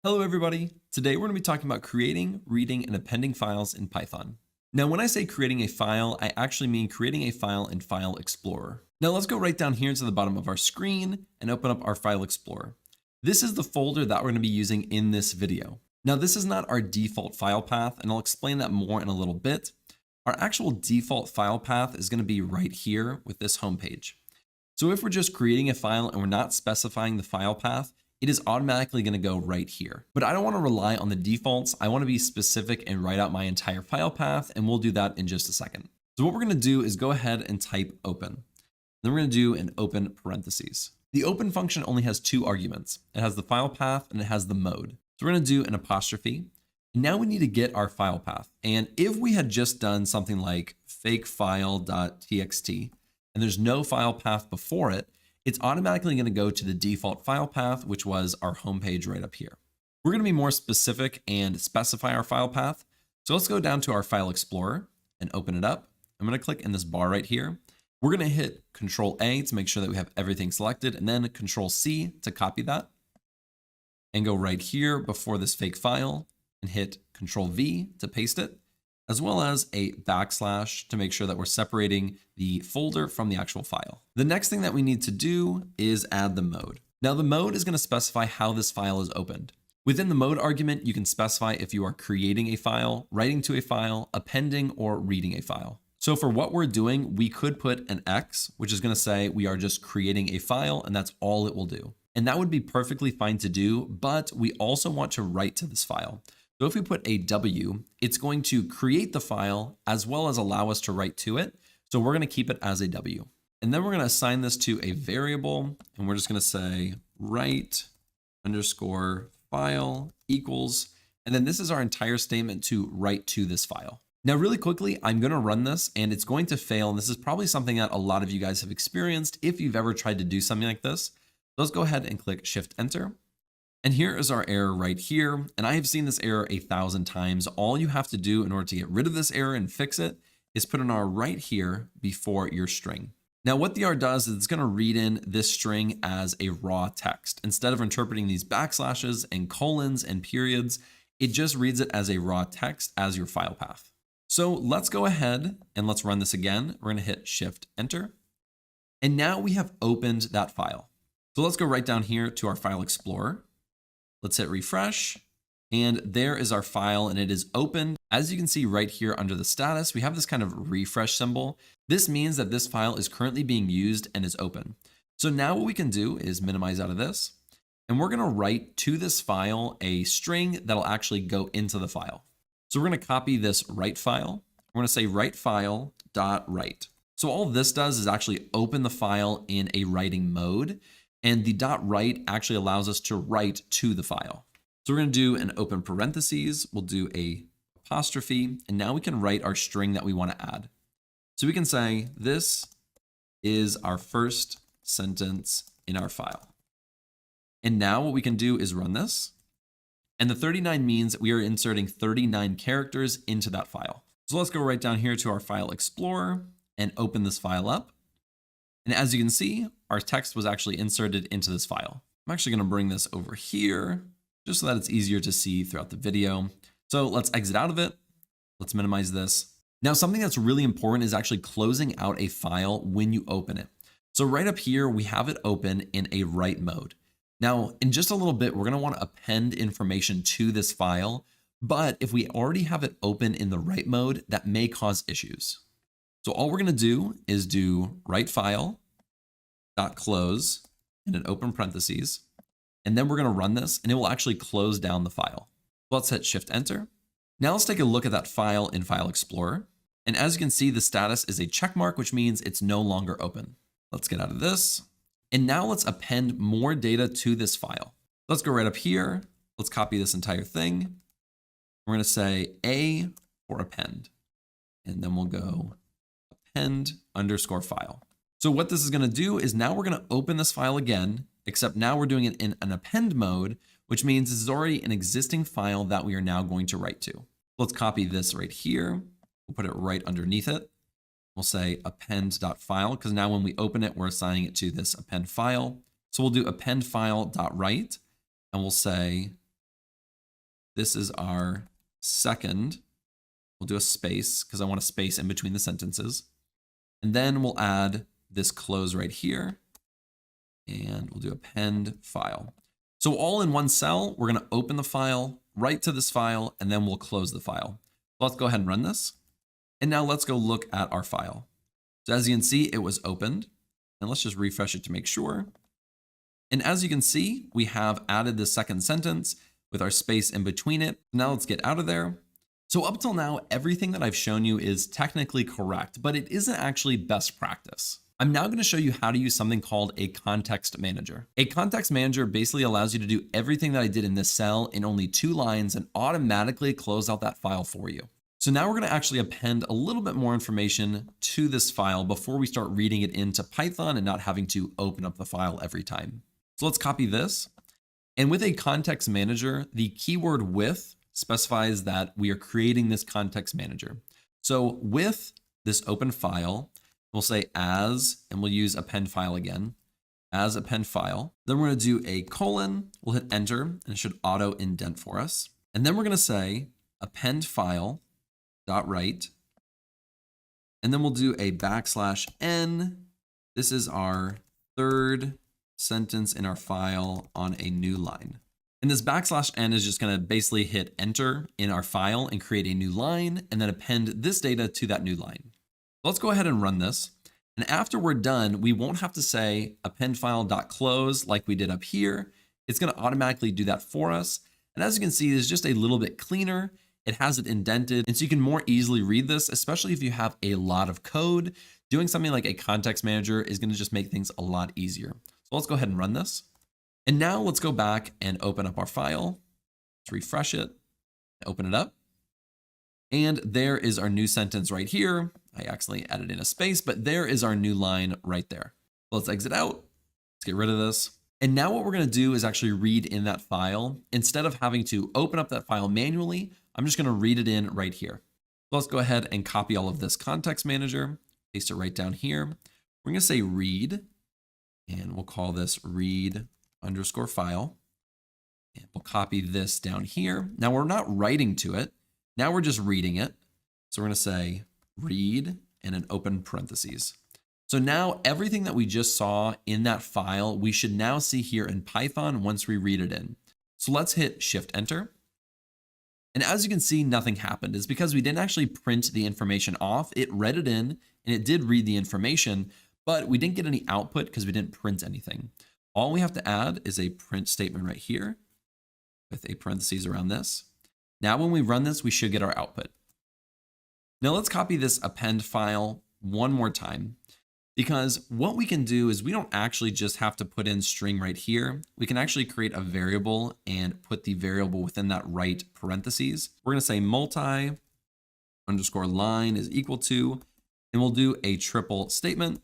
Hello everybody. Today we're going to be talking about creating, reading, and appending files in Python. Now when I say creating a file, I actually mean creating a file in File Explorer. Now let's go right down here to the bottom of our screen and open up our File Explorer. This is the folder that we're going to be using in this video. Now this is not our default file path, and I'll explain that more in a little bit. Our actual default file path is going to be right here with this home page. So if we're just creating a file and we're not specifying the file path, it is automatically going to go right here. But I don't want to rely on the defaults. I want to be specific and write out my entire file path, and we'll do that in just a second. So what we're going to do is go ahead and type open. Then we're going to do an open parentheses. The open function only has two arguments. It has the file path and it has the mode. So we're going to do an apostrophe. And now we need to get our file path. And if we had just done something like fakefile.txt and there's no file path before it, it's automatically going to go to the default file path, which was our home page right up here. We're going to be more specific and specify our file path. So let's go down to our File Explorer and open it up. I'm going to click in this bar right here. We're going to hit Control A to make sure that we have everything selected, and then Control C to copy that. And go right here before this fake file and hit Control V to paste it, as well as a backslash to make sure that we're separating the folder from the actual file. The next thing that we need to do is add the mode. Now the mode is going to specify how this file is opened. Within the mode argument, you can specify if you are creating a file, writing to a file, appending, or reading a file. So for what we're doing, we could put an X, which is going to say we are just creating a file and that's all it will do. And that would be perfectly fine to do, but we also want to write to this file. So if we put a W, it's going to create the file as well as allow us to write to it. So we're going to keep it as a W. And then we're going to assign this to a variable, and we're just going to say write underscore file equals, and then this is our entire statement to write to this file. Now, really quickly, I'm going to run this and it's going to fail. And this is probably something that a lot of you guys have experienced if you've ever tried to do something like this. Let's go ahead and click Shift Enter. And here is our error right here. And I have seen this error 1,000 times. All you have to do in order to get rid of this error and fix it is put an R right here before your string. Now what the R does is it's going to read in this string as a raw text. Instead of interpreting these backslashes and colons and periods, it just reads it as a raw text as your file path. So let's go ahead and let's run this again. We're going to hit Shift Enter. And now we have opened that file. So let's go right down here to our File Explorer. Let's hit refresh, and there is our file and it is opened. As you can see right here under the status, we have this kind of refresh symbol. This means that this file is currently being used and is open. So now what we can do is minimize out of this, and we're going to write to this file a string that'll actually go into the file. So we're going to copy this write file. We're going to say write file dot write. So all this does is actually open the file in a writing mode. And the .write actually allows us to write to the file. So we're going to do an open parentheses. We'll do a apostrophe. And now we can write our string that we want to add. So we can say, this is our first sentence in our file. And now what we can do is run this. And the 39 means we are inserting 39 characters into that file. So let's go right down here to our File Explorer and open this file up. And as you can see, our text was actually inserted into this file. I'm actually going to bring this over here just so that it's easier to see throughout the video. So let's exit out of it. Let's minimize this. Now, something that's really important is actually closing out a file when you open it. So right up here, we have it open in a write mode. Now, in just a little bit, we're going to want to append information to this file. But if we already have it open in the write mode, that may cause issues. So all we're going to do is do write file dot close in an open parentheses, and then we're going to run this and it will actually close down the file. Let's hit Shift Enter. Now let's take a look at that file in File Explorer. And as you can see, the status is a check mark, which means it's no longer open. Let's get out of this. And now let's append more data to this file. Let's go right up here. Let's copy this entire thing. We're going to say A for append, and then we'll go append underscore file. So what this is going to do is now we're going to open this file again, except now we're doing it in an append mode, which means this is already an existing file that we are now going to write to. Let's copy this right here. We'll put it right underneath it. We'll say append.file because now when we open it, we're assigning it to this append file. So we'll do append file.write, and we'll say this is our second. We'll do a space because I want a space in between the sentences. And then we'll add this close right here. And we'll do append file. So all in one cell, we're going to open the file, write to this file, and then we'll close the file. So let's go ahead and run this. And now let's go look at our file. So as you can see, it was opened. And let's just refresh it to make sure. And as you can see, we have added the second sentence with our space in between it. Now let's get out of there. So up till now, everything that I've shown you is technically correct, but it isn't actually best practice. I'm now going to show you how to use something called a context manager. A context manager basically allows you to do everything that I did in this cell in only 2 lines and automatically close out that file for you. So now we're going to actually append a little bit more information to this file before we start reading it into Python and not having to open up the file every time. So let's copy this. And with a context manager, the keyword with specifies that we are creating this context manager. So with this open file, we'll say as, and we'll use append file again, as append file. Then we're going to do a colon, we'll hit enter, and it should auto indent for us. And then we're going to say append file dot write, and then we'll do a \n. This is our third sentence in our file on a new line. And this \n is just going to basically hit enter in our file and create a new line and then append this data to that new line. Let's go ahead and run this. And after we're done, we won't have to say append file.close like we did up here. It's going to automatically do that for us. And as you can see, it's just a little bit cleaner. It has it indented, and so you can more easily read this, especially if you have a lot of code. Doing something like a context manager is going to just make things a lot easier. So let's go ahead and run this. And now let's go back and open up our file. Let's refresh it, open it up. And there is our new sentence right here. I accidentally added in a space, but there is our new line right there. Let's exit out. Let's get rid of this. And now what we're going to do is actually read in that file. Instead of having to open up that file manually, I'm just going to read it in right here. So let's go ahead and copy all of this context manager, paste it right down here. We're going to say read, and we'll call this read_file. And we'll copy this down here. Now we're not writing to it. Now we're just reading it. So we're going to say read and an open parentheses. So now everything that we just saw in that file, we should now see here in Python once we read it in. So let's hit Shift Enter. And as you can see, nothing happened. It's because we didn't actually print the information off. It read it in and it did read the information, but we didn't get any output because we didn't print anything. All we have to add is a print statement right here with a parentheses around this. Now when we run this, we should get our output. Now let's copy this append file one more time, because what we can do is we don't actually just have to put in string right here. We can actually create a variable and put the variable within that right parentheses. We're going to say multi_line is equal to, and we'll do a triple statement.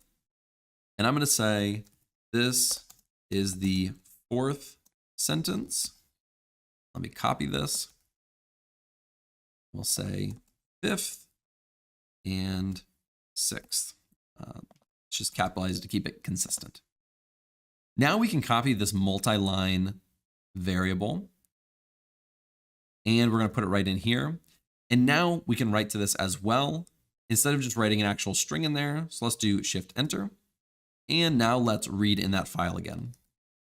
And I'm going to say this is the 4th sentence. Let me copy this. We'll say 5th and 6th. It's just capitalized to keep it consistent. Now we can copy this multi-line variable, and we're going to put it right in here. And now we can write to this as well, instead of just writing an actual string in there. So let's do Shift Enter. And now let's read in that file again.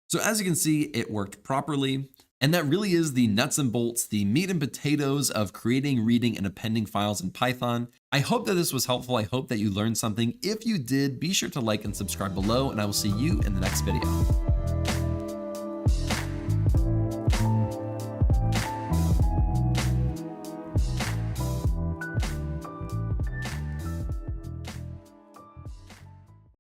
So as you can see, it worked properly. And that really is the nuts and bolts, the meat and potatoes of creating, reading, and appending files in Python. I hope that this was helpful. I hope that you learned something. If you did, be sure to like and subscribe below, and I will see you in the next video.